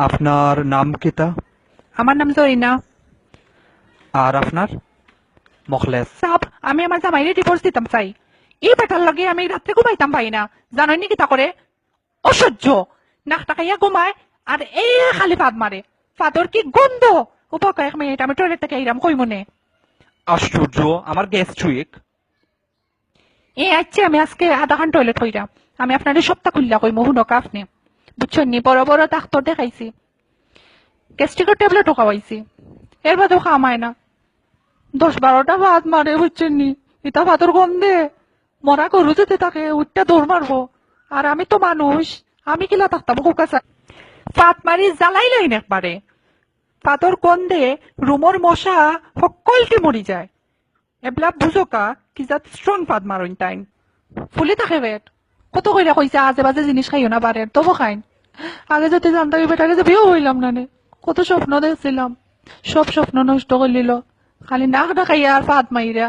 আপনার নাম কিতা? আমার নাম জরিনা। আর আপনার? মখলেস। সাব, আমি আমার জামাইরে ডিভোর্স দিতাম চাই। এই বেটার লগে আমি রাত্রে ঘুমাইতাম পাই না। জানোই নাকি তা করে? অসহ্য। নাক টাকাইয়া ঘুমায় আর এই খালি ফাঁদ মারে। ফাদর কি গন্ধ! উপা কয়েক মিনিট আমি টয়লেট থেকে আইরাম কই মনে। আশ্চর্য, আমার গ্যাস্ট্রিক। আচ্ছা, আমি আজকে আধা ঘন্টা টয়লেট হইরাম। আমি আপনার সপ্তাহ খুললা কই মহুনকা আপনি বুঝছেন নি? বড় বড় ডাক্তার দেখাইছি, গ্যাস্ট্রিকের ট্যাবলেটও খাওয়াইছি, এর বাদেও খামায় না। 10-12টা ভাত মারে বুঝছেন নি? এটা ভাতর গন্ধে মরা গরু যেতে তাকে উঠটা দৌড় মারবো। আর আমি তো মানুষ, আমি কিলা থাকতাম কুকাশা ফাত মারি জ্বালাই লাইন একবারে। ফাতর গন্ধে রুমর মশা সকলকে মরি যায়। এবলা বুঝোকা কি যাত স্ট্রং ফাত মারইন টাইম ফুলে থাকে পেট। কত কইরা কইছে আজে বাজে জিনিস খাইও না পারেন, তবু খাইন। আগে যদি জানতাম বেটারে যে বিয়েও হইলাম না নে। কত স্বপ্ন দেখছিলাম, সব স্বপ্ন নষ্ট করে নিল। খালি নাক ডাকাইয়া আর ফাত মাইরা।